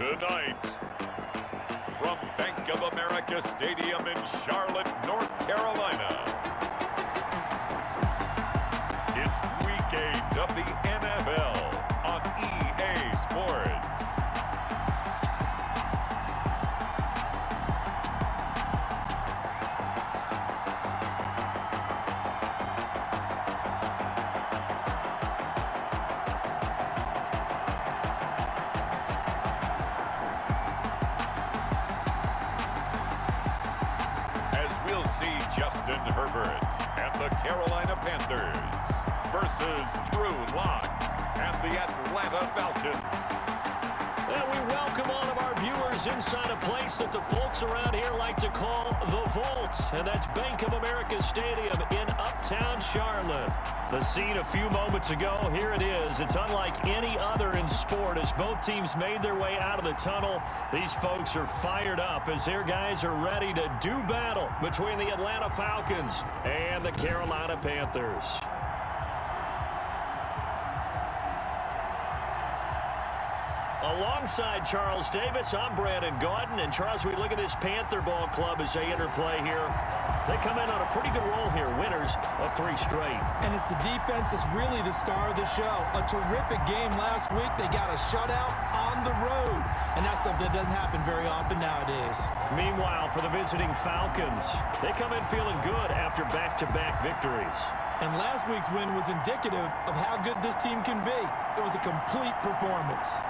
Tonight, from Bank of America Stadium in Charlotte, North Carolina, it's Week 8 of the NFL on EA Sports. We'll see Justin Herbert and the Carolina Panthers versus Drew Lock and the Atlanta Falcons. Well, we welcome all of our viewers inside a place that the folks around here like to call the Vault, and that's Bank of America Stadium in Uptown Charlotte. The scene a few moments ago, here it is. It's unlike any other in sport as both teams made their way out of the tunnel. These folks are fired up as their guys are ready to do battle between the Atlanta Falcons and the Carolina Panthers. Alongside Charles Davis, I'm Brandon Gaudin. And Charles, we look at this Panther ball club as they interplay here. They come in on a pretty good roll here, winners of 3 straight. And it's the defense that's really the star of the show. A terrific game last week. They got a shutout on the road. And that's something that doesn't happen very often nowadays. Meanwhile, for the visiting Falcons, they come in feeling good after back-to-back victories. And last week's win was indicative of how good this team can be. It was a complete performance.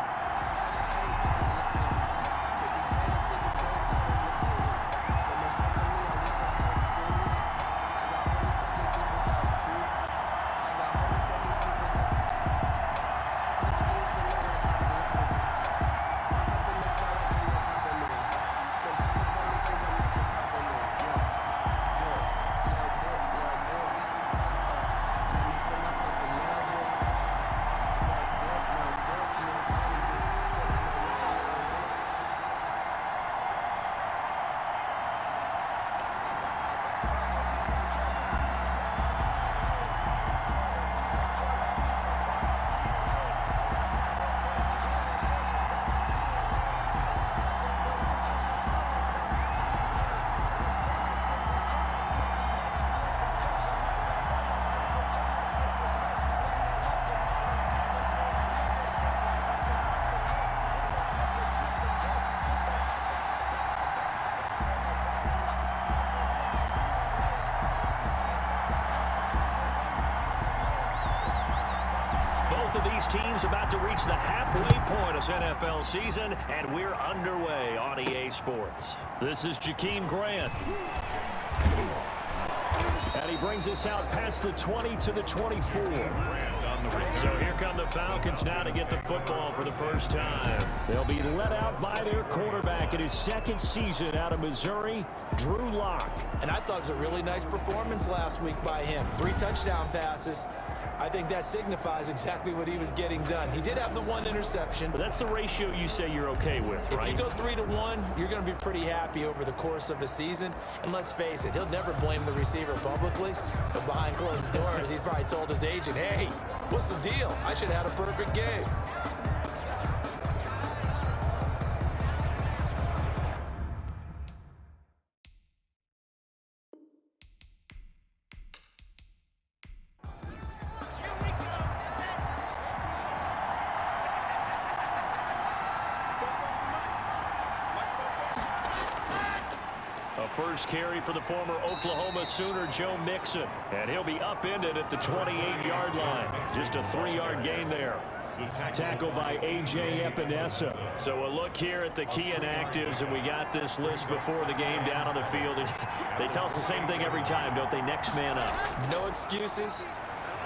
Both of these teams about to reach the halfway point of this NFL season, and we're underway on EA Sports. This is Jakeem Grant. And he brings us out past the 20 to the 24. So here come the Falcons now to get the football for the first time. They'll be led out by their quarterback in his second season out of Missouri, Drew Lock. And I thought it was a really nice performance last week by him. 3 touchdown passes. I think that signifies exactly what he was getting done. He did have the 1 interception. But that's the ratio you say you're okay with, right? If you go 3-to-1, you're going to be pretty happy over the course of the season. And let's face it, he'll never blame the receiver publicly. But behind closed doors, he's probably told his agent, hey, what's the deal? I should have had a perfect game. First carry for the former Oklahoma Sooner, Joe Mixon. And he'll be upended at the 28-yard line. Just a 3-yard gain there. Tackled by A.J. Epinesa. So a look here at the key inactives, and we got this list before the game down on the field. They tell us the same thing every time, don't they? Next man up. No excuses.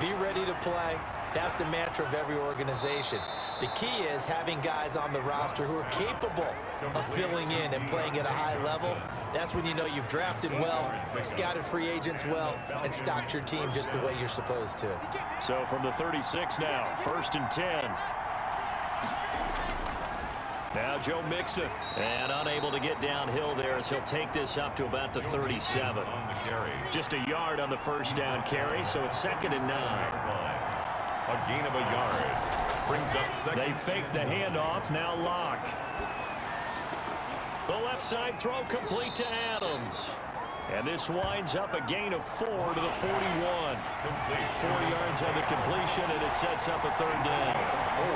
Be ready to play. That's the mantra of every organization. The key is having guys on the roster who are capable of filling in and playing at a high level. That's when you know you've drafted well, scouted free agents well, and stocked your team just the way you're supposed to. So from the 36 now, 1st and 10. Now Joe Mixon, and unable to get downhill there as he'll take this up to about the 37. Just a yard on the first down carry, so it's 2nd and 9. A gain of a yard. Brings up second. They fake the handoff. Now Locke. The left side throw complete to Adams. And this winds up a gain of 4 to the 41. Complete. 4 yards on the completion, and it sets up a third down. 4.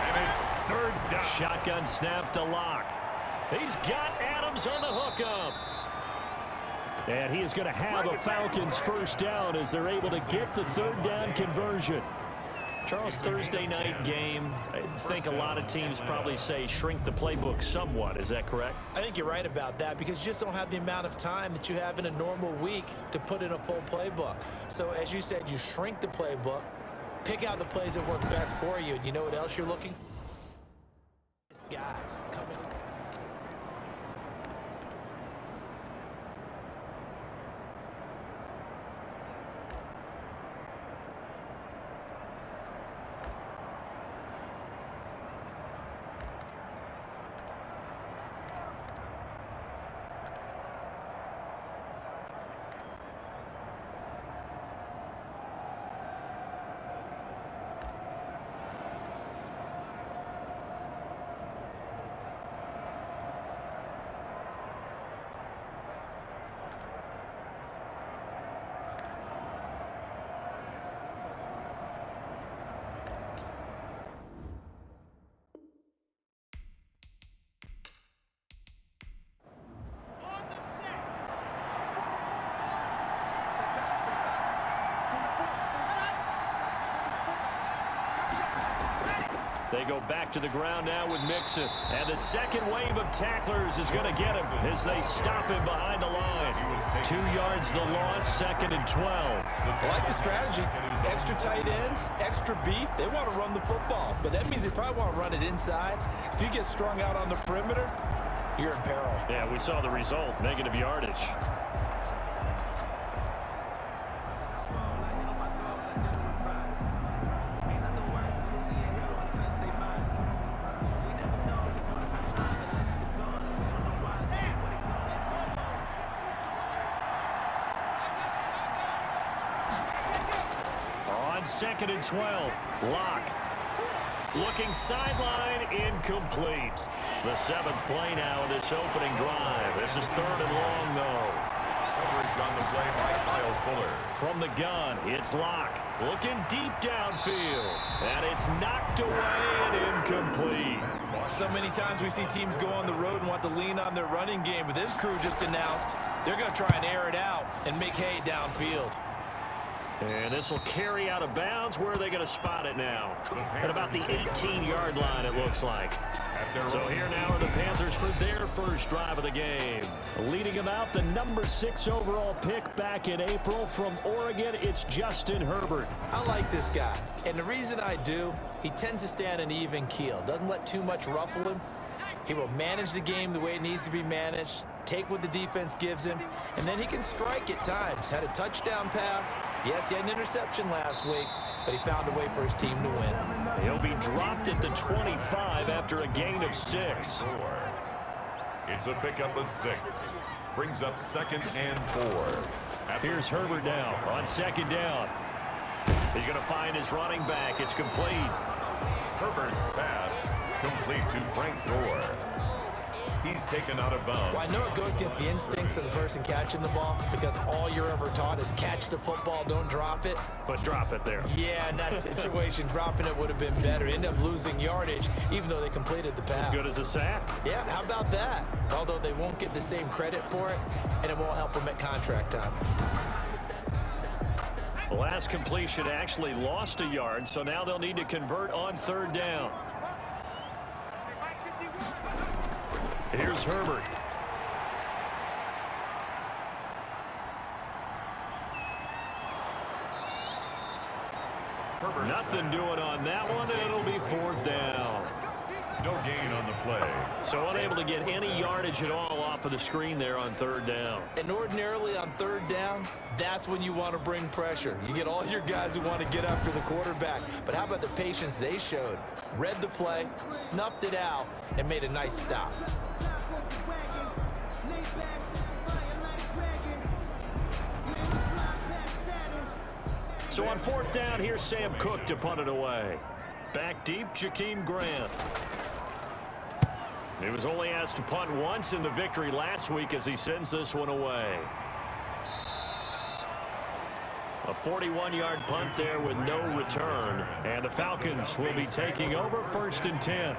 And it's third down. Shotgun snap to Locke. He's got Adams on the hookup. And he is going to have a Falcons first down as they're able to get the third down conversion. Charles, Thursday night game, I think a lot of teams probably say shrink the playbook somewhat. Is that correct? I think you're right about that because you just don't have the amount of time that you have in a normal week to put in a full playbook. So as you said, you shrink the playbook, pick out the plays that work best for you. And you know what else you're looking? It's guys coming in. They go back to the ground now with Mixon. And the second wave of tacklers is going to get him as they stop him behind the line. 2 yards the loss, 2nd and 12. I like the strategy. Extra tight ends, extra beef. They want to run the football, but that means they probably want to run it inside. If you get strung out on the perimeter, you're in peril. Yeah, we saw the result, negative yardage. On 2nd and 12, Locke. Looking sideline, incomplete. The 7th play now of this opening drive. This is 3rd and long, though. Coverage on the play by Kyle Fuller. From the gun, it's Locke. Looking deep downfield. And it's knocked away and incomplete. So many times we see teams go on the road and want to lean on their running game, but this crew just announced they're going to try and air it out and make hay downfield. And this will carry out of bounds. Where are they going to spot it now? At about the 18-yard line, it looks like. So here now are the Panthers for their first drive of the game. Leading them out, the number 6 overall pick back in April from Oregon, it's Justin Herbert. I like this guy, and the reason I do, he tends to stay on an even keel. Doesn't let too much ruffle him. He will manage the game the way it needs to be managed, take what the defense gives him, and then he can strike at times. Had a touchdown pass. Yes, he had an interception last week, but he found a way for his team to win. He'll be dropped at the 25 after a gain of 6. It's a pickup of 6. Brings up 2nd and 4. Here's Herbert now on 2nd down. He's going to find his running back. It's complete. Herbert's pass complete to Frank Gore. He's taken out of bounds. Well, I know it goes against the instincts of the person catching the ball because all you're ever taught is catch the football, don't drop it. But drop it there. Yeah, in that situation, dropping it would have been better. End up losing yardage, even though they completed the pass. As good as a sack. Yeah, how about that? Although they won't get the same credit for it, and it won't help them at contract time. The last completion actually lost a yard, so now they'll need to convert on 3rd down. Here's Herbert. Nothing doing on that one, and it'll be 4th down. No gain on the play. So unable to get any yardage at all off of the screen there on 3rd down. And ordinarily on 3rd down, that's when you want to bring pressure. You get all your guys who want to get after the quarterback. But how about the patience they showed? Read the play, snuffed it out, and made a nice stop. So on 4th down, here's Sam Cook to punt it away. Back deep, Jakeem Grant. He was only asked to punt once in the victory last week as he sends this one away. A 41-yard punt there with no return. And the Falcons will be taking over 1st and 10.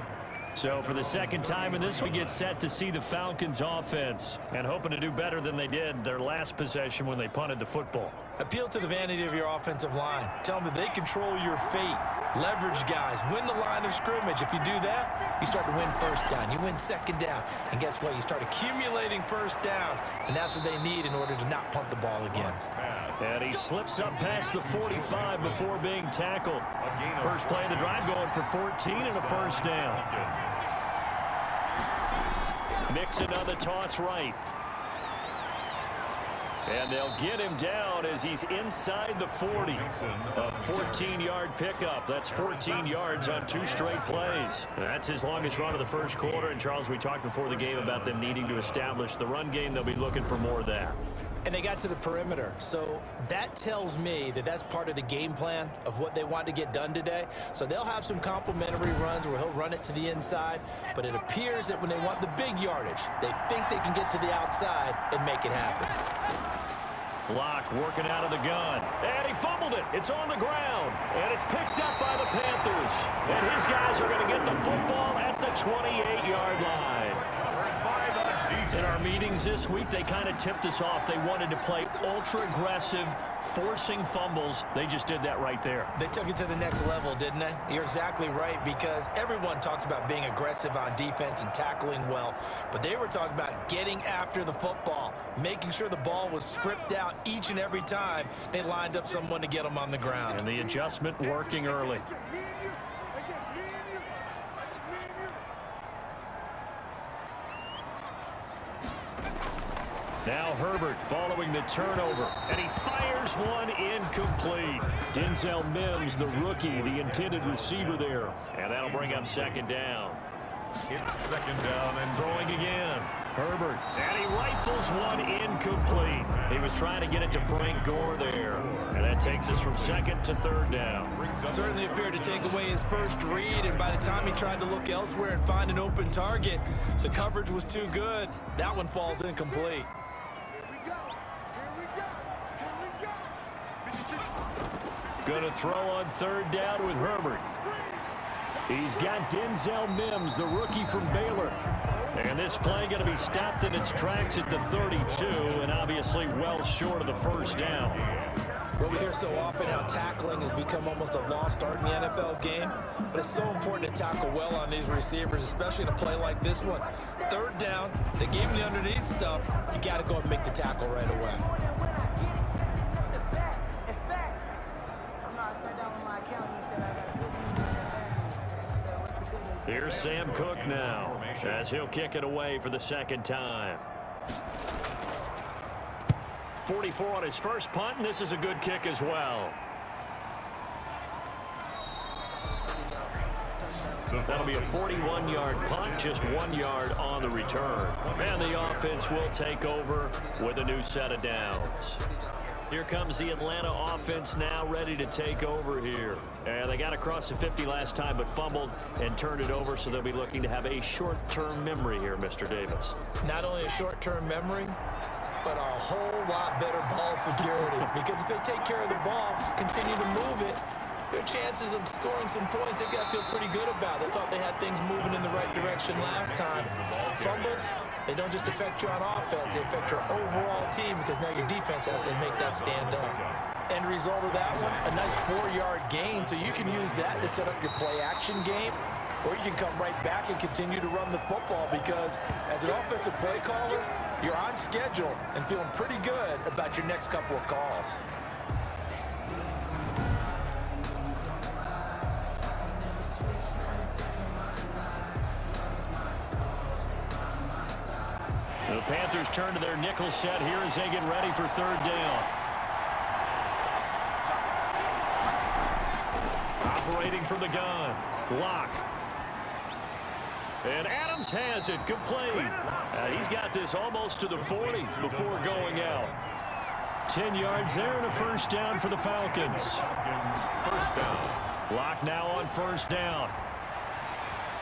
So for the second time in this, we get set to see the Falcons offense and hoping to do better than they did their last possession when they punted the football. Appeal to the vanity of your offensive line. Tell them that they control your fate. Leverage guys. Win the line of scrimmage. If you do that, you start to win first down. You win second down. And guess what? You start accumulating first downs. And that's what they need in order to not punt the ball again. And he slips up past the 45 before being tackled. First play of the drive going for 14 and a first down. Mixon on the toss right. And they'll get him down as he's inside the 40. A 14-yard pickup. That's 14 yards on 2 straight plays. And that's his longest run of the first quarter. And, Charles, we talked before the game about them needing to establish the run game. They'll be looking for more of that. And they got to the perimeter. So that tells me that that's part of the game plan of what they want to get done today. So they'll have some complimentary runs where he'll run it to the inside. But it appears that when they want the big yardage, they think they can get to the outside and make it happen. Locke working out of the gun. And he fumbled it. It's on the ground. And it's picked up by the Panthers. And his guys are going to get the football at the 28-yard line. In our meetings this week, they kind of tipped us off. They wanted to play ultra-aggressive, forcing fumbles. They just did that right there. They took it to the next level, didn't they? You're exactly right, because everyone talks about being aggressive on defense and tackling well. But they were talking about getting after the football, making sure the ball was stripped out each and every time they lined up someone to get them on the ground. And the adjustment working early. Now Herbert following the turnover, and he fires one incomplete. Denzel Mims, the rookie, the intended receiver there. And that'll bring up second down. It's second down and Throwing again. Herbert, and he rifles one incomplete. He was trying to get it to Frank Gore there. And that takes us from second to third down. Certainly appeared to take away his first read, and by the time he tried to look elsewhere and find an open target, the coverage was too good. That one falls incomplete. Going to throw on third down with Herbert. He's got Denzel Mims, the rookie from Baylor. And this play going to be stopped in its tracks at the 32, and obviously well short of the first down. Well, we hear so often how tackling has become almost a lost art in the NFL game, but it's so important to tackle well on these receivers, especially in a play like this one. Third down, they gave him the underneath stuff. You got to go and make the tackle right away. Here's Sam Cook now, as he'll kick it away for the second time. 44 on his first punt, and this is a good kick as well. That'll be a 41-yard punt, just 1 yard on the return. And the offense will take over with a new set of downs. Here comes the Atlanta offense now ready to take over here. And they got across the 50 last time but fumbled and turned it over, so they'll be looking to have a short-term memory here, Mr. Davis. Not only a short-term memory, but a whole lot better ball security. Because if they take care of the ball, continue to move it, their chances of scoring some points, they've got to feel pretty good about. They thought they had things moving in the right direction last time. Fumbles, they don't just affect you on offense, they affect your overall team, because now your defense has to make that stand up. End result of that one, a nice 4-yard gain, so you can use that to set up your play-action game, or you can come right back and continue to run the football, because as an offensive play caller, you're on schedule and feeling pretty good about your next couple of calls. The Panthers turn to their nickel set here as they get ready for third down. Operating from the gun, Locke. And Adams has it, complete. He's got this almost to the 40 before going out. 10 yards there and a first down for the Falcons. First down. Lock now on first down.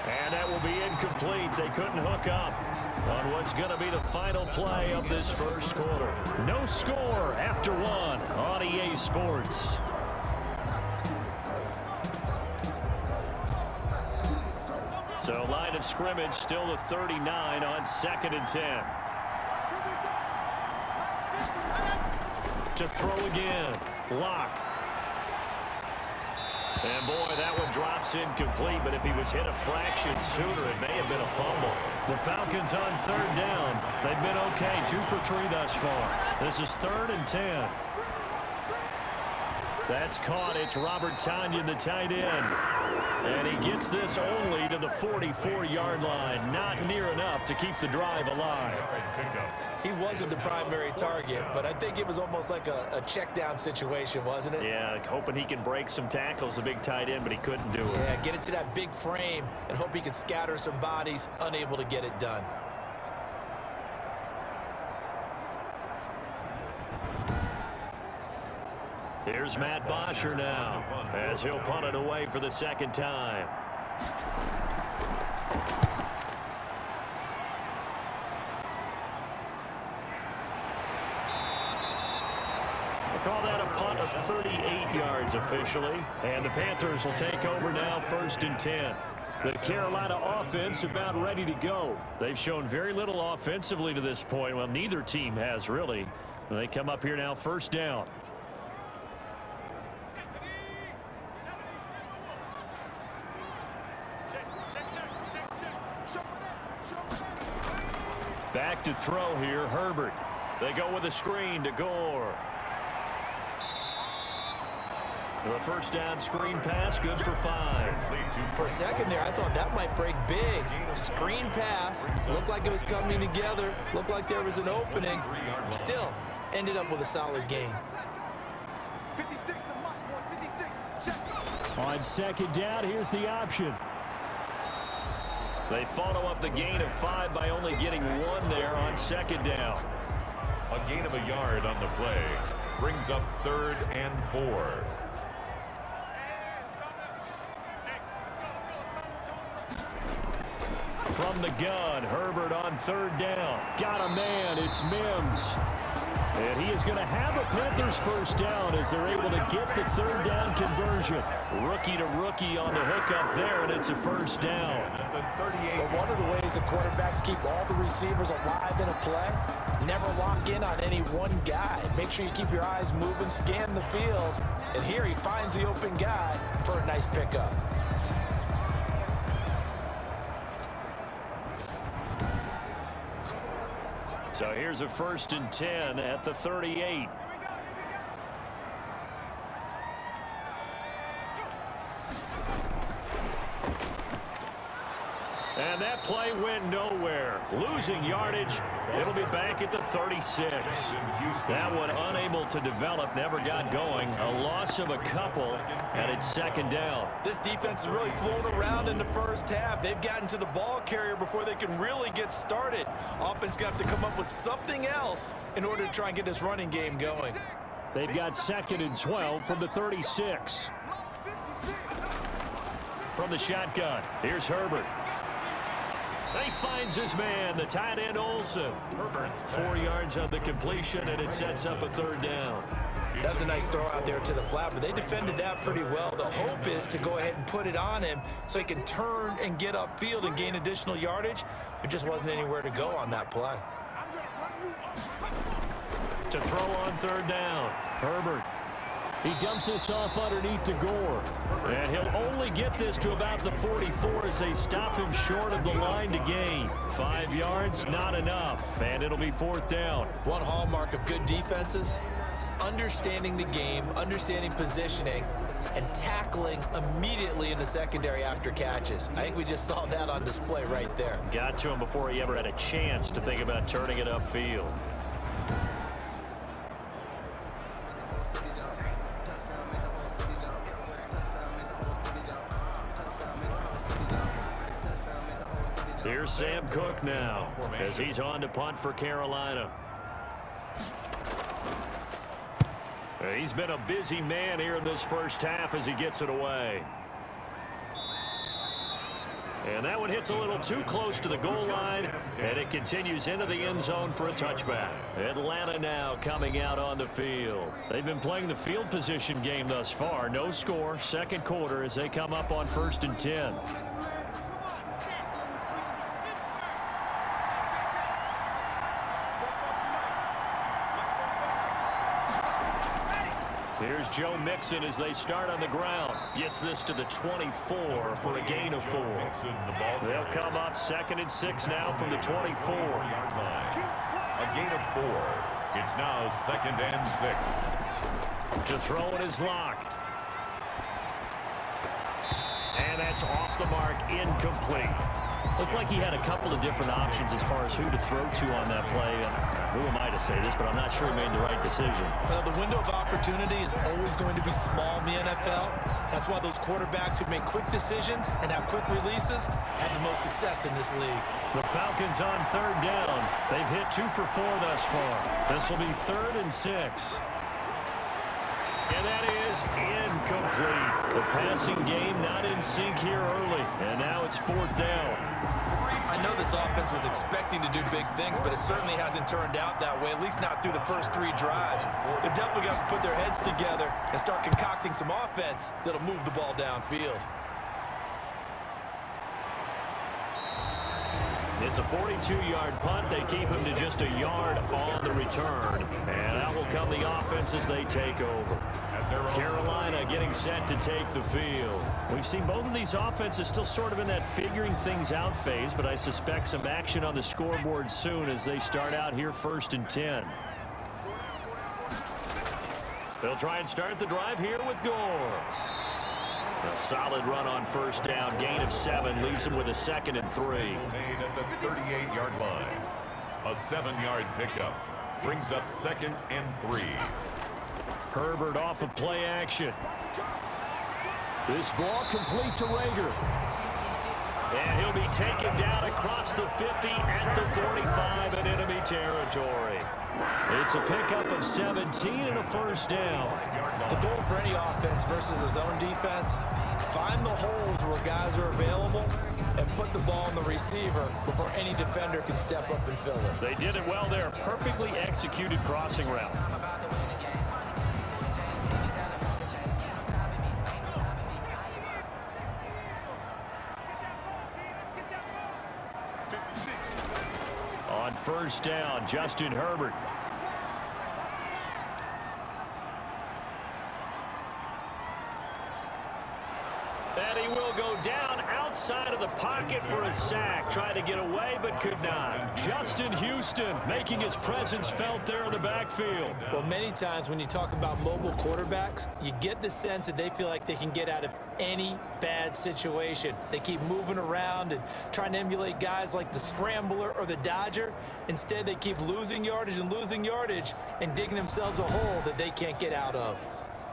And that will be incomplete. They couldn't hook up on what's going to be the final play of this first quarter. No score after one on EA Sports. So line of scrimmage still the 39 on 2nd and 10. To throw again. Lock. And boy, that one drops incomplete, but if he was hit a fraction sooner, it may have been a fumble. The Falcons on 3rd down. They've been okay, 2 for 3 thus far. This is 3rd and 10. That's caught. It's Robert Tonyan, the tight end. And he gets this only to the 44-yard line. Not near enough to keep the drive alive. He wasn't the primary target, but I think it was almost like a check-down situation, wasn't it? Yeah, hoping he can break some tackles, the big tight end, but he couldn't do it. Yeah, get it to that big frame and hope he can scatter some bodies, unable to get it done. Here's Matt Bosher now, as he'll punt it away for the 2nd time. Call that a punt of 38 yards officially. And the Panthers will take over now 1st and 10. The Carolina offense about ready to go. They've shown very little offensively to this point. Well, neither team has really. They come up here now 1st down. Back to throw here, Herbert. They go with a screen to Gore. The first down screen pass, good for 5. For a second there, I thought that might break big. Screen pass, looked like it was coming together, looked like there was an opening. Still, ended up with a solid gain. On 2nd down, here's the option. They follow up the gain of 5 by only getting 1 there on 2nd down. A gain of a yard on the play brings up 3rd and 4. From the gun, Herbert on 3rd down. Got a man, it's Mims. And he is going to have a Panthers first down as they're able to get the 3rd down conversion. Rookie to rookie on the hookup there, and it's a first down. But one of the ways the quarterbacks keep all the receivers alive in a play, never lock in on any one guy. Make sure you keep your eyes moving, scan the field. And here he finds the open guy for a nice pickup. So here's a 1st and 10 at the 38. And that play went nowhere. Losing yardage. It'll be back at the 36. That one unable to develop, never got going. A loss of a couple, and it's 2nd down. This defense is really flown around in the first half. They've gotten to the ball carrier before they can really get started. Offense got to come up with something else in order to try and get this running game going. They've got 2nd and 12 from the 36. From the shotgun, here's Herbert. He finds his man, the tight end Olsen. 4 yards on the completion, and it sets up a 3rd down. That was a nice throw out there to the flat, but they defended that pretty well. The hope is to go ahead and put it on him so he can turn and get upfield and gain additional yardage. There just wasn't anywhere to go on that play. To throw on 3rd down, Herbert. He dumps this off underneath to Gore. And he'll only get this to about the 44 as they stop him short of the line to gain. 5 yards, not enough. And it'll be 4th down. One hallmark of good defenses is understanding the game, understanding positioning, and tackling immediately in the secondary after catches. I think we just saw that on display right there. Got to him before he ever had a chance to think about turning it upfield. Here's Sam Cook now as he's on to punt for Carolina. He's been a busy man here in this first half as he gets it away. And that one hits a little too close to the goal line, and it continues into the end zone for a touchback. Atlanta now coming out on the field. They've been playing the field position game thus far. No score, second quarter as they come up on 1st and 10. Here's Joe Mixon as they start on the ground. Gets this to the 24 for a gain of 4. They'll come up 2nd and 6 now from the 24. A gain of 4. It's now 2nd and 6. To throw it is Locke. And that's off the mark, incomplete. Looked like he had a couple of different options as far as who to throw to on that play. Who am I to say this, but I'm not sure he made the right decision. Well, the window of opportunity is always going to be small in the NFL. That's why those quarterbacks who make quick decisions and have quick releases have the most success in this league. The Falcons on 3rd down. They've hit 2 for 4 thus far. This will be 3rd and 6. And that is incomplete. The passing game not in sync here early. And now it's 4th down. I know this offense was expecting to do big things, but it certainly hasn't turned out that way, at least not through the first 3 drives. They're definitely going to put their heads together and start concocting some offense that'll move the ball downfield. It's a 42-yard punt. They keep him to just a yard on the return. And out will come the offense as they take over. Carolina getting set to take the field. We've seen both of these offenses still sort of in that figuring things out phase, but I suspect some action on the scoreboard soon as they start out here 1st and 10. They'll try and start the drive here with Gore. A solid run on 1st down. Gain of 7 leaves him with a 2nd and 3. Made at the 38-yard line. A 7-yard pickup brings up 2nd and 3. Herbert off of play action. This ball complete to Rager. And he'll be taken down across the 50 at the 45 in enemy territory. It's a pickup of 17 and a 1st down. The goal for any offense versus a zone defense, find the holes where guys are available and put the ball on the receiver before any defender can step up and fill it. They did it well there. Perfectly executed crossing route. On 1st down, Justin Herbert. And he will go down outside of the pocket for a sack. Tried to get away, but could not. Justin Houston making his presence felt there in the backfield. Well, many times when you talk about mobile quarterbacks, you get the sense that they feel like they can get out of any bad situation. They keep moving around and trying to emulate guys like the Scrambler or the Dodger. Instead, they keep losing yardage and digging themselves a hole that they can't get out of.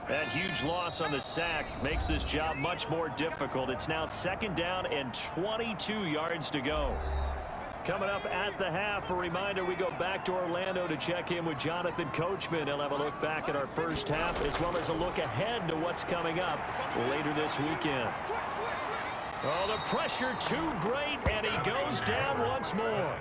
That huge loss on the sack makes this job much more difficult. It's now 2nd down and 22 yards to go. Coming up at the half, a reminder, we go back to Orlando to check in with Jonathan Coachman. He'll have a look back at our first half as well as a look ahead to what's coming up later this weekend. Oh, the pressure too great, and he goes down once more.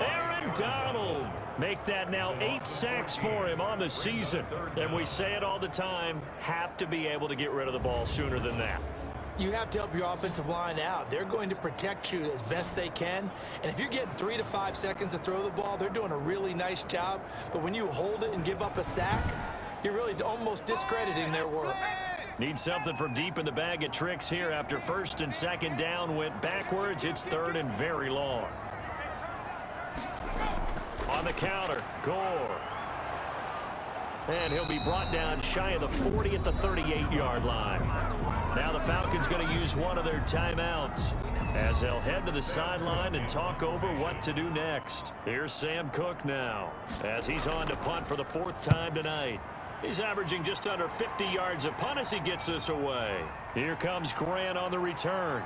Aaron Donald. Make that now 8 sacks for him on the season. And we say it all the time, have to be able to get rid of the ball sooner than that. You have to help your offensive line out. They're going to protect you as best they can. And if you're getting 3 to 5 seconds to throw the ball, they're doing a really nice job. But when you hold it and give up a sack, you're really almost discrediting their work. Need something from deep in the bag of tricks here after 1st and 2nd down went backwards. It's 3rd and very long. On the counter, Gore. And he'll be brought down shy of the 40 at the 38-yard line. Now the Falcons going to use one of their timeouts as they'll head to the sideline and talk over what to do next. Here's Sam Cook now as he's on to punt for the 4th time tonight. He's averaging just under 50 yards a punt as he gets this away. Here comes Grant on the return.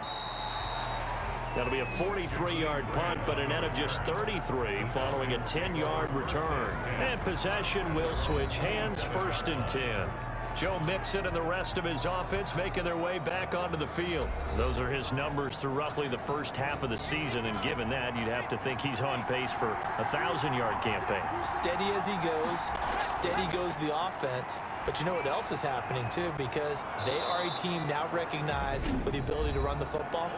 That'll be a 43-yard punt, but a net of just 33 following a 10-yard return. And possession will switch hands, 1st and 10. Joe Mixon and the rest of his offense making their way back onto the field. Those are his numbers through roughly the first half of the season, and given that, you'd have to think he's on pace for a 1,000-yard campaign. Steady as he goes, steady goes the offense. But you know what else is happening, too, because they are a team now recognized with the ability to run the football.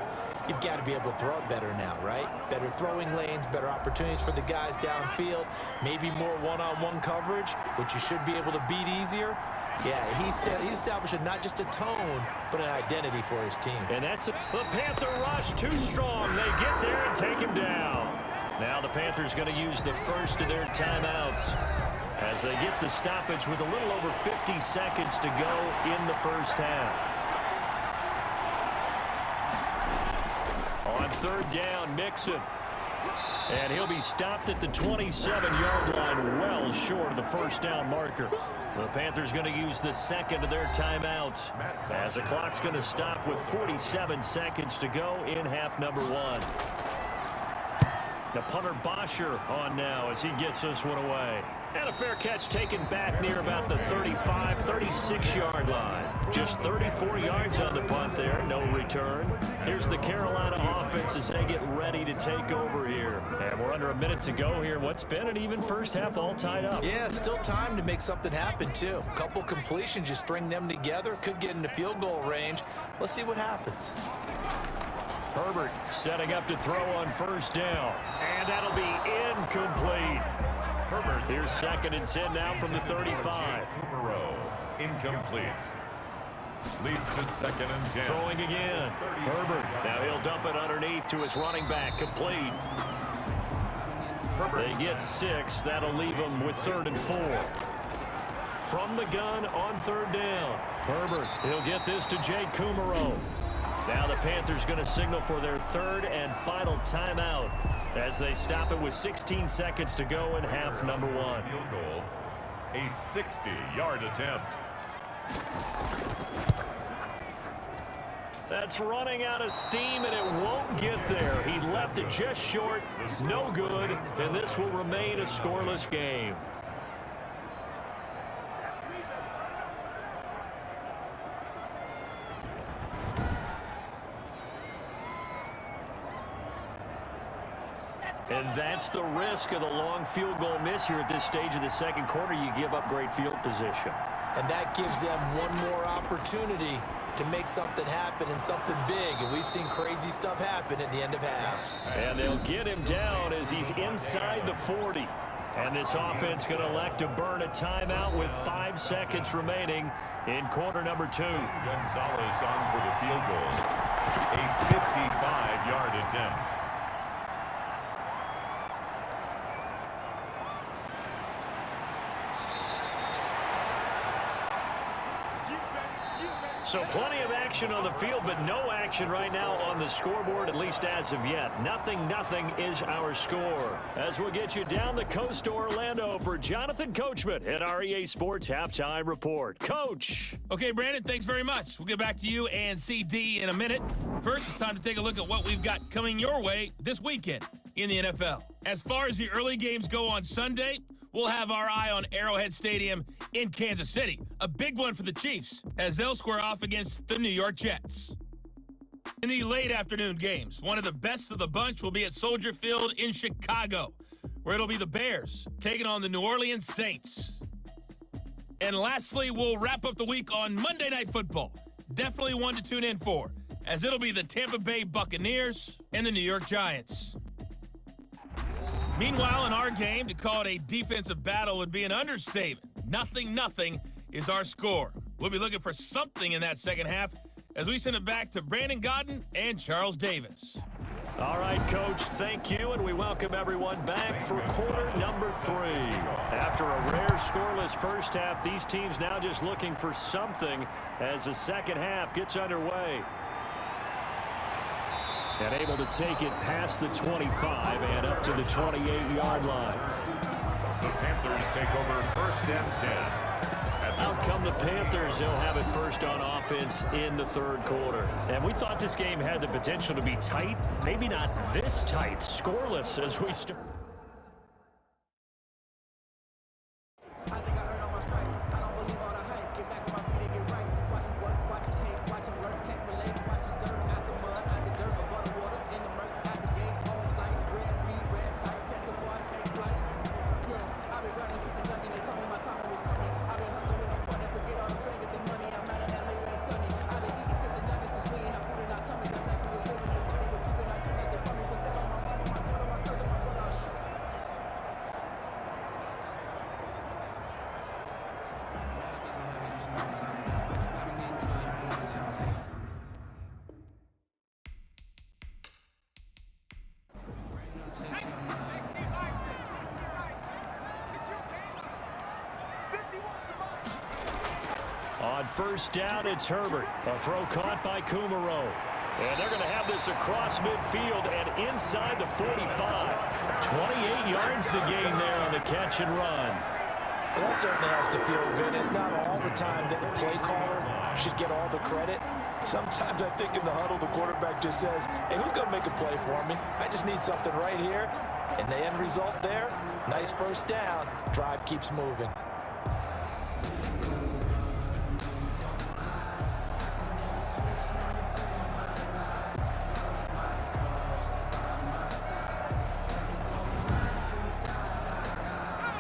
You've got to be able to throw it better now, right? Better throwing lanes, better opportunities for the guys downfield, maybe more one-on-one coverage, which you should be able to beat easier. Yeah, he's establishing not just a tone, but an identity for his team. And that's the Panther rush, too strong. They get there and take him down. Now the Panthers going to use the first of their timeouts as they get the stoppage with a little over 50 seconds to go in the first half. On 3rd down, Mixon. And he'll be stopped at the 27-yard line, well short of the first down marker. The Panthers going to use the second of their timeouts as the clock's going to stop with 47 seconds to go in half number 1. Now punter Bosher on now as he gets this one away. And a fair catch taken back near about the 35, 36-yard line. Just 34 yards on the punt there, no return. Here's the Carolina offense as they get ready to take over here. And we're under a minute to go here. What's been an even first half all tied up. Yeah, still time to make something happen, too. A couple completions, you string them together, could get into field goal range. Let's see what happens. Herbert setting up to throw on 1st down. And that'll be incomplete. Herbert. Here's 2nd and 10 now from the 35. Incomplete. Leads to 2nd and 10. Throwing again. Herbert. Now he'll dump it underneath to his running back. Complete. Herbert. They get 6. That'll leave them with 3rd and 4. From the gun on 3rd down. Herbert. He'll get this to Jay Kumaro. Now the Panthers going to signal for their 3rd and final timeout as they stop it with 16 seconds to go in half number 1. Field goal, a 60-yard attempt. That's running out of steam, and it won't get there. He left it just short, no good, and this will remain a scoreless game. And that's the risk of the long field goal miss here at this stage of the second quarter. You give up great field position. And that gives them one more opportunity to make something happen and something big. And we've seen crazy stuff happen at the end of halves. And they'll get him down as he's inside the 40. And this offense going to elect to burn a timeout with 5 seconds remaining in quarter number 2. Gonzalez on for the field goal. A 55-yard attempt. So plenty of action on the field, but no action right now on the scoreboard, at least as of yet. 0-0 is our score. As we'll get you down the coast to Orlando for Jonathan Coachman at REA Sports Halftime Report. Coach. Okay, Brandon, thanks very much. We'll get back to you and CD in a minute. First, it's time to take a look at what we've got coming your way this weekend in the NFL. As far as the early games go on Sunday, we'll have our eye on Arrowhead Stadium in Kansas City. A big one for the Chiefs as they'll square off against the New York Jets. In the late afternoon games, one of the best of the bunch will be at Soldier Field in Chicago, where it'll be the Bears taking on the New Orleans Saints. And lastly, we'll wrap up the week on Monday Night Football. Definitely one to tune in for, as it'll be the Tampa Bay Buccaneers and the New York Giants. Meanwhile, in our game, to call it a defensive battle would be an understatement. 0-0 is our score. We'll be looking for something in that second half as we send it back to Brandon Godden and Charles Davis. All right, Coach, thank you, and we welcome everyone back for quarter number 3. After a rare scoreless first half, these teams now just looking for something as the second half gets underway. And able to take it past the 25 and up to the 28-yard line. The Panthers take over 1st and 10 at Out come the Panthers. They'll have it first on offense in the third quarter. And we thought this game had the potential to be tight. Maybe not this tight. Scoreless as we start. On first down, it's Herbert. A throw caught by Kumaro. And they're going to have this across midfield and inside the 45. 28 yards the gain there on the catch and run. Well, that certainly has to feel good. It's not all the time that the play caller should get all the credit. Sometimes I think in the huddle, the quarterback just says, hey, who's going to make a play for me? I just need something right here. And the end result there, nice first down. Drive keeps moving.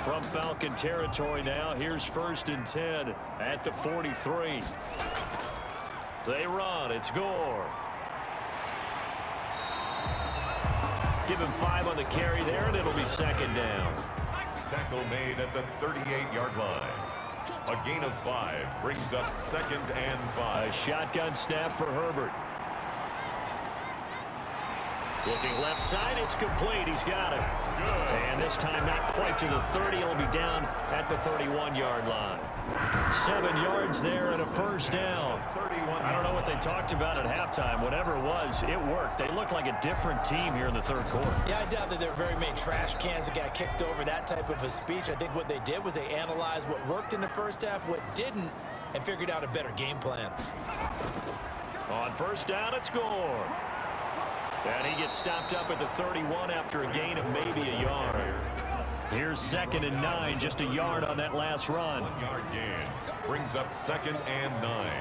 From Falcon territory now, here's 1st and 10 at the 43. They run, it's Gore. Give him 5 on the carry there, and it'll be 2nd down. Tackle made at the 38-yard line. A gain of 5 brings up 2nd and 5. A shotgun snap for Herbert. Looking left side, it's complete. He's got it. And this time not quite to the 30. He'll be down at the 31-yard line. 7 yards there and a first down. I don't know what they talked about at halftime. Whatever it was, it worked. They look like a different team here in the third quarter. Yeah, I doubt that there were very many trash cans that got kicked over, that type of a speech. I think what they did was they analyzed what worked in the first half, what didn't, and figured out a better game plan. On first down, it's Gore. And he gets stopped up at the 31 after a gain of maybe a yard. Here's 2nd and 9, just a yard on that last run. 1 yard gain brings up 2nd and 9.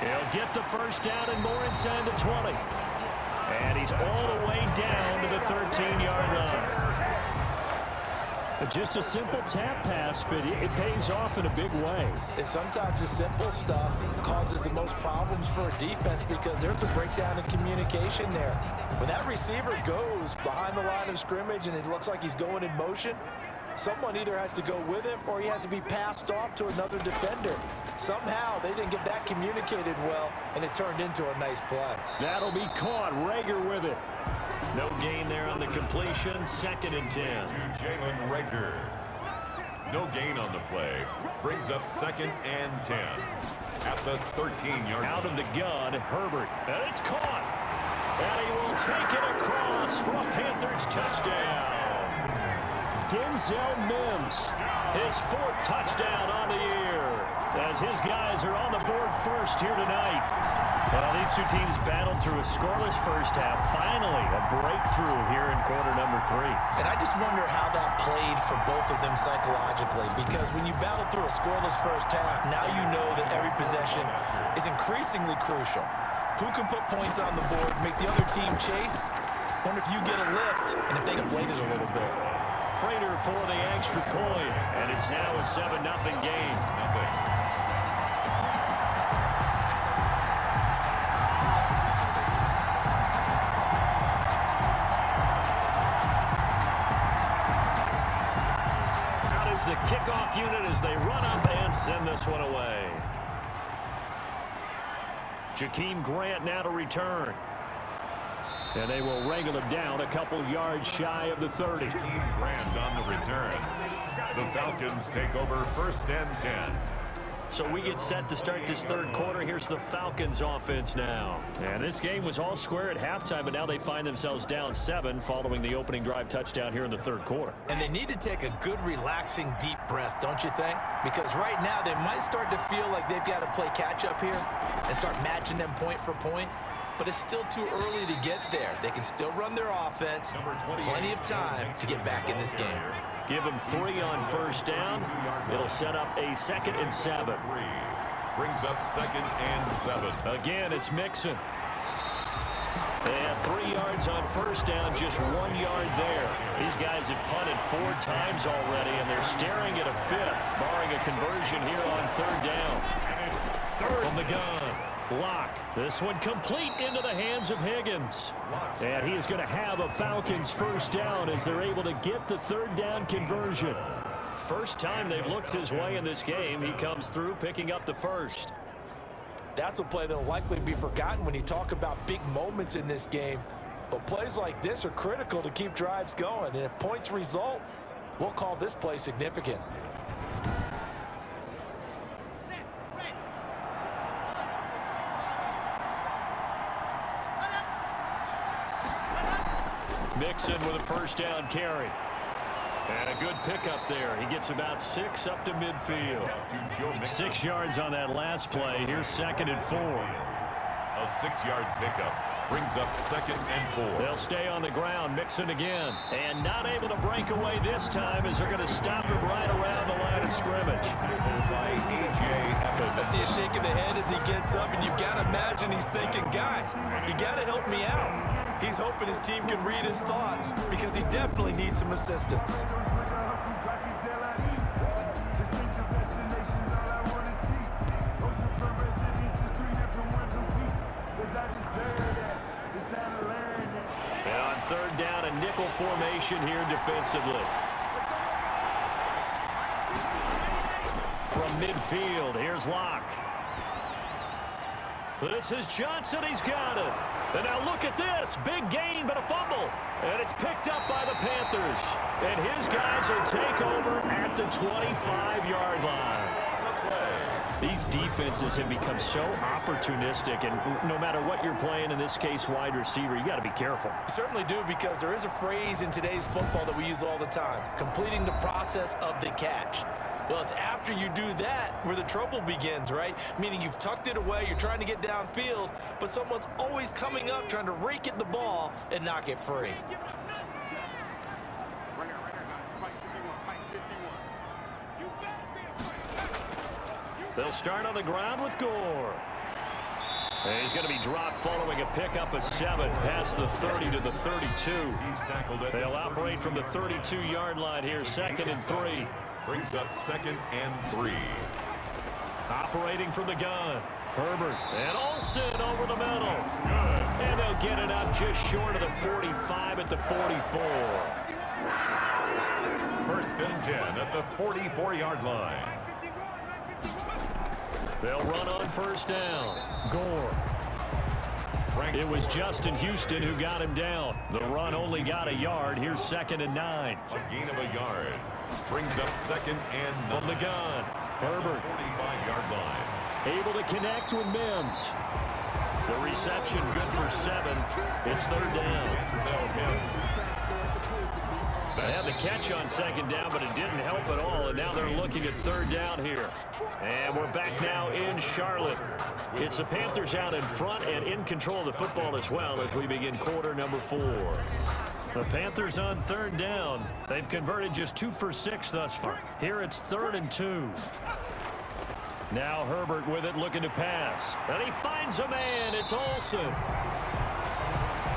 He'll get the first down and more inside the 20. And he's all the way down to the 13-yard line. Just a simple tap pass, but it pays off in a big way. And sometimes the simple stuff causes the most problems for a defense because there's a breakdown in communication there. When that receiver goes behind the line of scrimmage and it looks like he's going in motion, someone either has to go with him or he has to be passed off to another defender. Somehow they didn't get that communicated well, and it turned into a nice play. That'll be caught. Rager with it. No gain there on the completion. 2nd and 10. Jalen Rager. No gain on the play. Brings up 2nd and 10. At the 13-yard line. Out of the gun, Herbert. And it's caught. And he will take it across for a Panthers touchdown. Denzel Mims. His 4th touchdown on the year. As his guys are on the board first here tonight. Well, these two teams battled through a scoreless first half. Finally, a breakthrough here in quarter number 3. And I just wonder how that played for both of them psychologically, because when you battle through a scoreless first half, now you know that every possession is increasingly crucial. Who can put points on the board, make the other team chase? Wonder if you get a lift and if they deflate it a little bit. Prater for the extra point, and it's now a 7-0 game. The kickoff unit as they run up and send this one away. Jakeem Grant now to return. And they will wrangle him down a couple yards shy of the 30. Jakeem Grant on the return. The Falcons take over 1st and 10. So we get set to start this third quarter. Here's the Falcons offense now. And this game was all square at halftime, but now they find themselves down 7 following the opening drive touchdown here in the third quarter. And they need to take a good, relaxing, deep breath, don't you think? Because right now they might start to feel like they've got to play catch-up here and start matching them point for point. But it's still too early to get there. They can still run their offense. Plenty of time to get back in this game. Give them 3 on first down. It'll set up a 2nd and 7. Brings up 2nd and 7. Again, it's Mixon. They have 3 yards on first down, just 1 yard there. These guys have punted 4 times already, and they're staring at a 5th, barring a conversion here on 3rd down. From the gun. Lock. This one complete into the hands of Higgins. And he is going to have a Falcons first down as they're able to get the 3rd down conversion. First time they've looked his way in this game. He comes through picking up the first. That's a play that will likely be forgotten when you talk about big moments in this game. But plays like this are critical to keep drives going. And if points result, we'll call this play significant. Mixon with a first down carry. And a good pickup there. He gets about 6 up to midfield. 6 yards on that last play. Here's 2nd and 4. A 6-yard pickup brings up 2nd and 4. They'll stay on the ground. Mixon again. And not able to break away this time as they're going to stop him right around the line of scrimmage. I see a shake of the head as he gets up, and you've got to imagine he's thinking, guys, you got to help me out. He's hoping his team can read his thoughts because he definitely needs some assistance. And on 3rd down, a nickel formation here defensively. From midfield, here's Locke. This is Johnson. He's got it. And now look at this. Big gain, but a fumble. And it's picked up by the Panthers. And his guys will take over at the 25-yard line. These defenses have become so opportunistic, and no matter what you're playing, in this case wide receiver, you got to be careful. You certainly do, because there is a phrase in today's football that we use all the time: completing the process of the catch. Well, it's after you do that where the trouble begins, right? Meaning you've tucked it away, you're trying to get downfield, but someone's always coming up trying to rake at the ball and knock it free. They'll start on the ground with Gore. And he's going to be dropped following a pickup of 7 past the 30 to the 32. They'll operate from the 32-yard line here, 2nd and 3. Brings up 2nd and 3. Operating from the gun. Herbert and Olsen over the middle. Good. And they'll get it up just short of the 45 at the 44. 1st and 10 at the 44-yard line. They'll run on first down. Gore. It was Justin Houston who got him down. The run only got a yard. Here's 2nd and 9. A gain of a yard. Brings up 2nd and 9. From the gun. Herbert. 45-yard line. Able to connect with Mims. The reception good for 7. It's 3rd down. They had the catch on 2nd down, but it didn't help at all, and now they're looking at 3rd down here. And we're back now in Charlotte. It's the Panthers out in front and in control of the football as well as we begin quarter number 4. The Panthers on 3rd down. They've converted just 2 for 6 thus far. Here it's 3rd and 2. Now Herbert with it, looking to pass. And he finds a man. It's Olsen.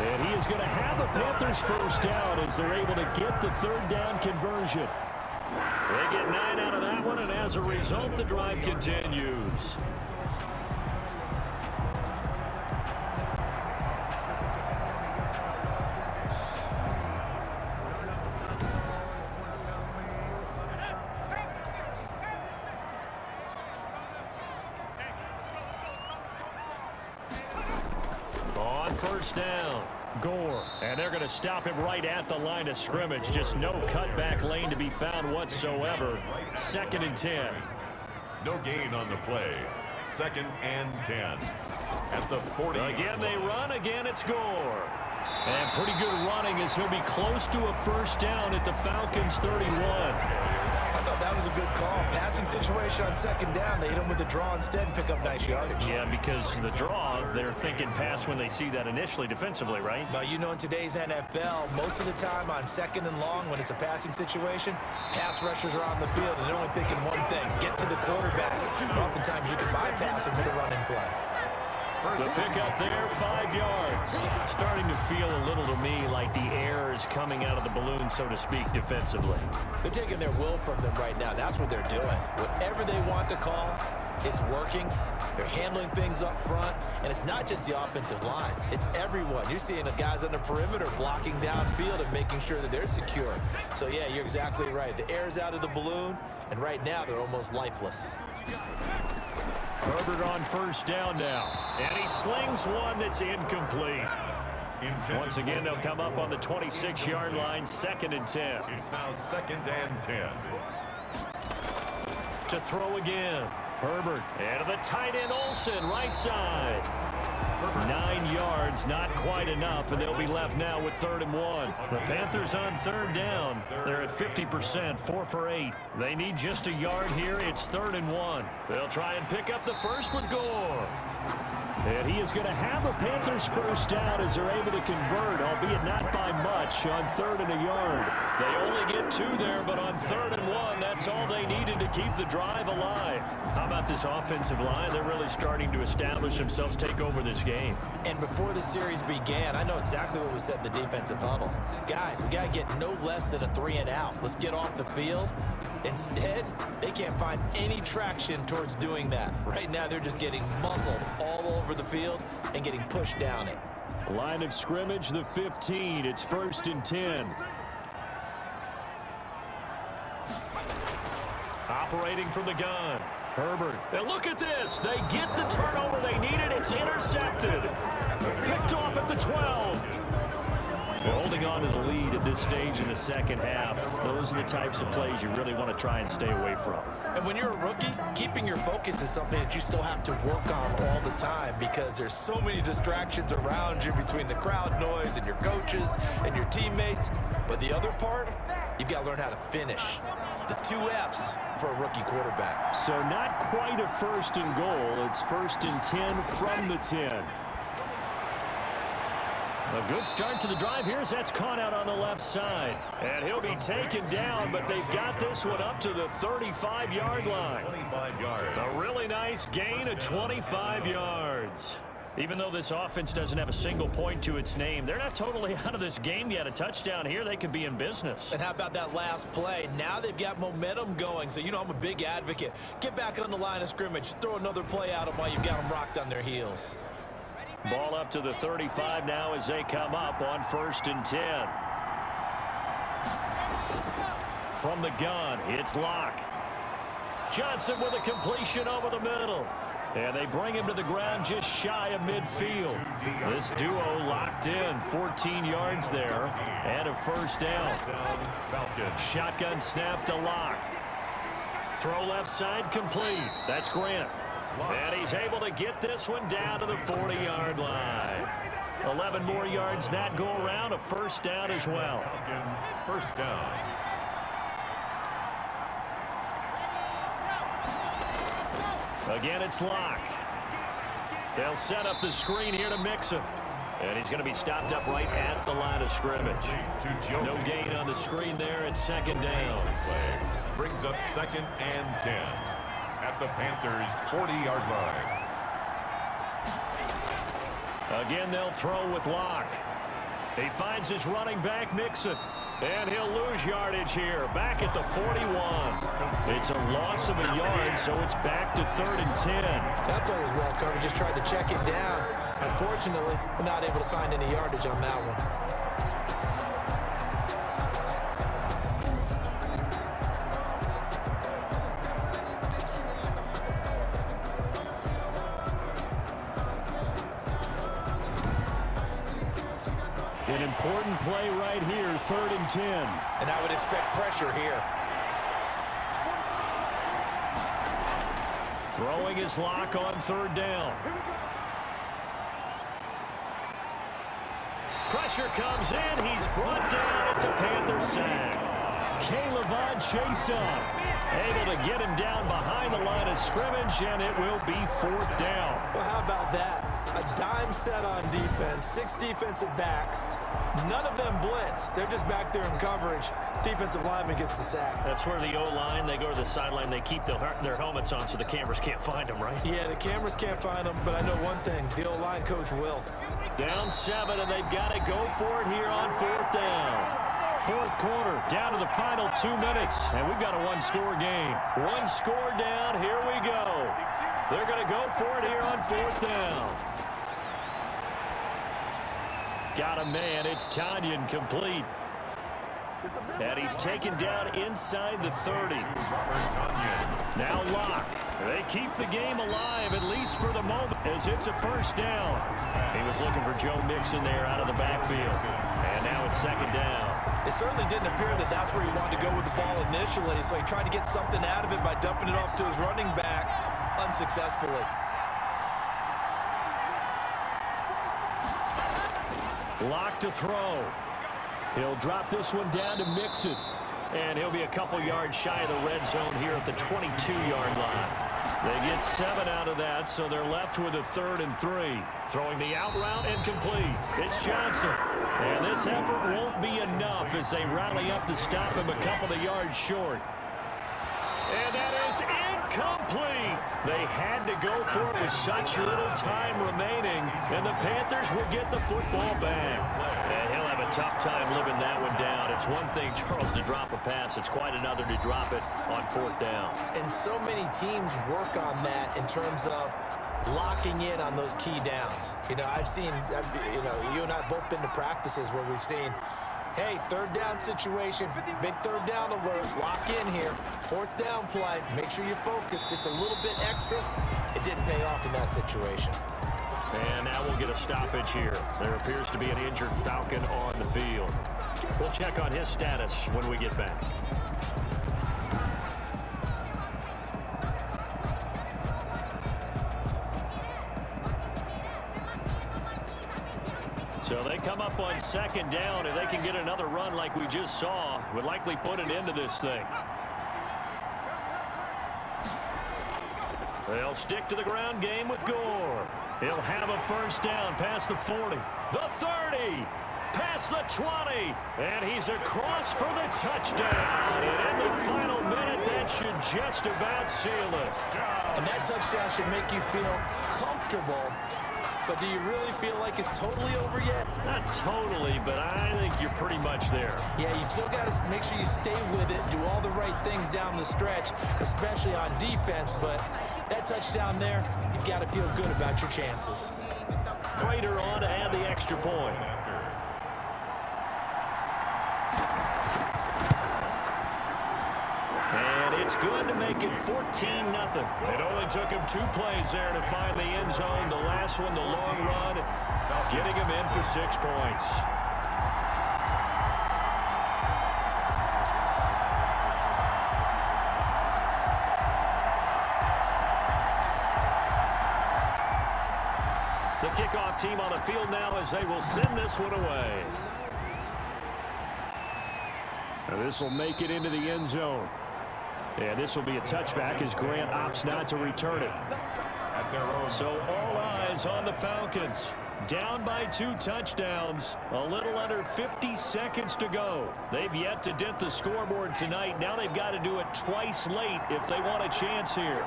And he is going to have a Panthers first down as they're able to get the 3rd down conversion. They get 9 out of that one, and as a result, the drive continues. On first down, Gore. And they're going to stop him right at the line of scrimmage. Just no cutback lane to be found whatsoever. 2nd and 10. No gain on the play. 2nd and 10. At the 40. Again they run. Again it's Gore. And pretty good running as he'll be close to a first down at the Falcons 31. I thought that was a good call. Passing situation on 2nd down. They hit him with a draw instead and pick up nice yardage. Yeah, because the draw, they're thinking pass when they see that initially defensively, right? But you know, in today's NFL, most of the time on 2nd and long, when it's a passing situation, pass rushers are on the field and they're only thinking one thing: get to the quarterback. And oftentimes you can bypass him with a running play. The pickup there, 5 yards. Starting to feel a little to me like the air is coming out of the balloon, so to speak, defensively. They're taking their will from them right now. That's what they're doing. Whatever they want to call, it's working. They're handling things up front. And it's not just the offensive line. It's everyone. You're seeing the guys on the perimeter blocking downfield and making sure that they're secure. So, yeah, you're exactly right. The air's out of the balloon, and right now they're almost lifeless. Herbert on first down now. And he slings one that's incomplete. Once again, they'll come up on the 26-yard line, 2nd and 10. It's now 2nd and 10. To throw again. Herbert. And to the tight end, Olsen, right side. 9 yards, not quite enough, and they'll be left now with 3rd and 1. The Panthers on 3rd down. They're at 50%, 4 for 8. They need just a yard here. It's 3rd and 1. They'll try and pick up the first with Gore. And he is going to have a Panthers first down as they're able to convert, albeit not by much, on 3rd and a yard. They only get 2 there, but on 3rd and 1, that's all they needed to keep the drive alive. How about this offensive line? They're really starting to establish themselves, take over this game. And before the series began, I know exactly what was said in the defensive huddle. Guys, we got to get no less than a 3 and out. Let's get off the field. Instead, they can't find any traction towards doing that. Right now, they're just getting muzzled all over the field and getting pushed down it. Line of scrimmage, the 15. It's 1st and 10. Operating from the gun. Herbert. And look at this. They get the turnover they needed. It's intercepted. Picked off at the 12. They're holding on to the lead at this stage in the second half. Those are the types of plays you really want to try and stay away from. And when you're a rookie, keeping your focus is something that you still have to work on all the time because there's so many distractions around you between the crowd noise and your coaches and your teammates. But the other part, you've got to learn how to finish. It's the 2 F's for a rookie quarterback. So not quite a 1st and goal. It's 1st and 10 from the 10. A good start to the drive. Here's that's caught out on the left side. And he'll be taken down, but they've got this one up to the 35-yard line. 25 yards. A really nice gain of 25 yards. Even though this offense doesn't have a single point to its name, they're not totally out of this game yet. A touchdown here, they could be in business. And how about that last play? Now they've got momentum going. So, you know, I'm a big advocate. Get back on the line of scrimmage. Throw another play at them while you've got them rocked on their heels. Ball up to the 35 now as they come up on 1st and 10. From the gun, it's Locke. Johnson with a completion over the middle. And they bring him to the ground just shy of midfield. This duo locked in, 14 yards there, and a first down. Shotgun snap to Locke. Throw left side complete. That's Grant. And he's able to get this one down to the 40-yard line. 11 more yards that go around, a first down as well. First down. Again, it's Locke. They'll set up the screen here to mix him. And he's going to be stopped up right at the line of scrimmage. No gain on the screen there at 2nd down. Brings up 2nd and 10 at the Panthers' 40-yard line. Again, they'll throw with Locke. He finds his running back, Mixon. And he'll lose yardage here, back at the 41. It's a loss of a yard, so it's back to 3rd and 10. That play was well covered, just tried to check it down. Unfortunately, we're not able to find any yardage on that one. An important play right here, 3rd and 10. And I would expect pressure here. Throwing his lock on third down. Pressure comes in. He's brought down. It's a Panther sack. K'Lavon Chaisson able to get him down behind the line of scrimmage, and it will be fourth down. Well, how about that? A dime set on defense, 6 defensive backs. None of them blitz. They're just back there in coverage. Defensive lineman gets the sack. That's where the O-line, they go to the sideline, they keep their helmets on so the cameras can't find them, right? Yeah, the cameras can't find them, but I know one thing. The O-line coach will. Down 7, and they've got to go for it here on fourth down. Fourth quarter, down to the final 2 minutes, and we've got a one-score game. One score down, here we go. They're going to go for it here on fourth down. Got a man, it's Tanyan, complete. And he's taken down inside the 30. Now Locke. They keep the game alive, at least for the moment, as it's a first down. He was looking for Joe Mixon there out of the backfield. And now it's second down. It certainly didn't appear that that's where he wanted to go with the ball initially, so he tried to get something out of it by dumping it off to his running back unsuccessfully. Locke to throw. He'll drop this one down to Mixon. And he'll be a couple yards shy of the red zone here at the 22-yard line. They get 7 out of that, so they're left with a 3rd and 3. Throwing the out route and complete. It's Johnson. And this effort won't be enough as they rally up to stop him a couple of yards short. And that is incomplete. They had to go for it with such little time remaining, and the Panthers will get the football back. And he'll have a tough time living that one down. It's one thing, Charles, to drop a pass. It's quite another to drop it on fourth down. And so many teams work on that in terms of locking in on those key downs. You know, you and I both been to practices where we've seen, hey, third down situation, big third down alert, lock in here, fourth down play, make sure you focus just a little bit extra. It didn't pay off in that situation. And now we'll get a stoppage here. There appears to be an injured Falcon on the field. We'll check on his status when we get back. So they come up on second down, and they can get another run like we just saw. Would likely put an end to this thing. They'll stick to the ground game with Gore. He'll have a first down past the 40, the 30, past the 20, and he's across for the touchdown. And in the final minute, that should just about seal it. And that touchdown should make you feel comfortable. But do you really feel like it's totally over yet? Not totally, but I think you're pretty much there. Yeah, you've still got to make sure you stay with it, do all the right things down the stretch, especially on defense. But that touchdown there, you've got to feel good about your chances. Prater on to add the extra point. And it's good to make it 14-0. It only took him 2 plays there to find the end zone. The last one, the long run, getting him in for 6 points. The kickoff team on the field now as they will send this one away. Now this will make it into the end zone. And this will be a touchback as Grant opts not to return it. So all eyes on the Falcons. Down by 2 touchdowns. A little under 50 seconds to go. They've yet to dent the scoreboard tonight. Now they've got to do it twice late if they want a chance here.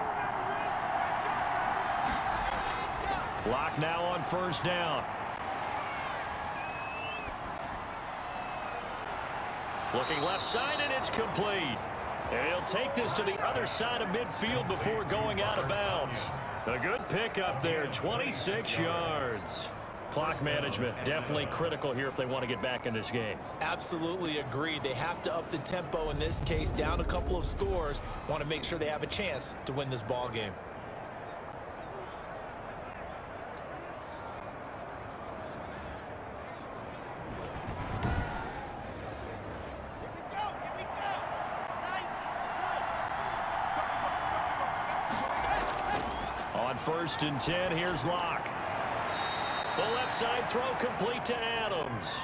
Lock now on first down. Looking left side, and it's complete. And he'll take this to the other side of midfield before going out of bounds. A good pickup there, 26 yards. Clock management definitely critical here if they want to get back in this game. Absolutely agreed. They have to up the tempo in this case, down a couple of scores. Want to make sure they have a chance to win this ball game. first and 10. Here's Locke. The left side throw complete to Adams.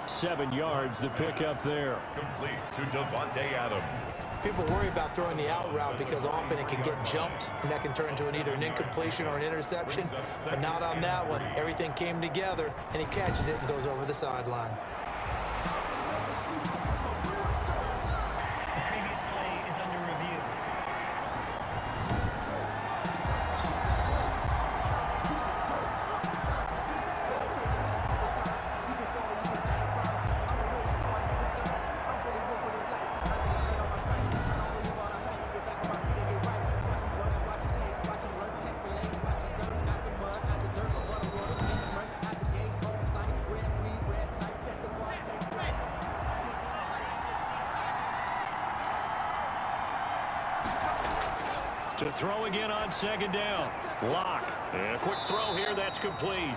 7 yards, the pickup there. Complete to Devontae Adams. People worry about throwing the out route because often it can get jumped, and that can turn into either an incompletion or an interception. But not on that one. Everything came together, and he catches it and goes over the sideline. The previous play is under review. To throw again on second down. Locke. And a quick throw here. That's complete.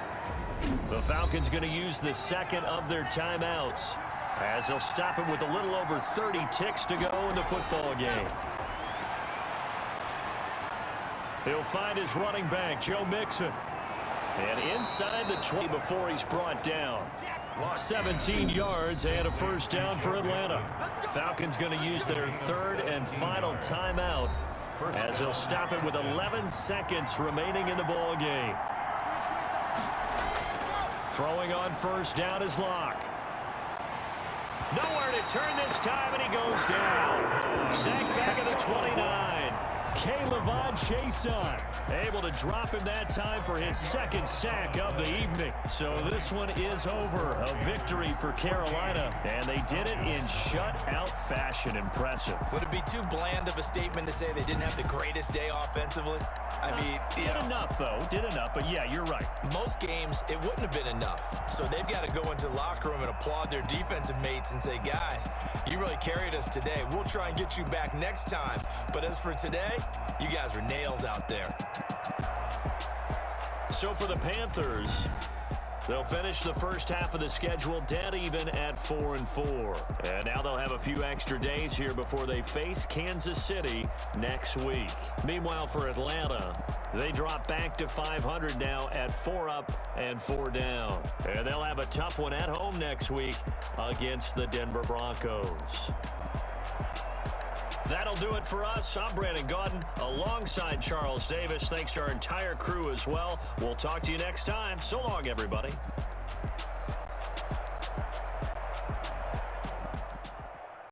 The Falcons going to use the second of their timeouts as they'll stop him with a little over 30 ticks to go in the football game. He'll find his running back, Joe Mixon. And inside the 20 before he's brought down. 17 yards and a first down for Atlanta. Falcons going to use their third and final timeout as they'll stop it with 11 seconds remaining in the ball game. Throwing on first down is Locke. Nowhere to turn this time, and he goes down. Sacked back at the 29. K'Lavon Chaisson able to drop him that time for his second sack of the evening. So this one is over. A victory for Carolina, and they did it in shutout fashion. Impressive. Would it be too bland of a statement to say they didn't have the greatest day offensively? I mean, did enough, though. Did enough, but yeah, you're right. Most games, it wouldn't have been enough. So they've got to go into the locker room and applaud their defensive mates and say, guys, you really carried us today. We'll try and get you back next time. But as for today, you guys were nails out there. So for the Panthers, they'll finish the first half of the schedule dead even at 4-4. And now they'll have a few extra days here before they face Kansas City next week. Meanwhile, for Atlanta, they drop back to 500 now at 4 up and 4 down. And they'll have a tough one at home next week against the Denver Broncos. That'll do it for us. I'm Brandon Gaudin alongside Charles Davis. Thanks to our entire crew as well. We'll talk to you next time. So long, everybody.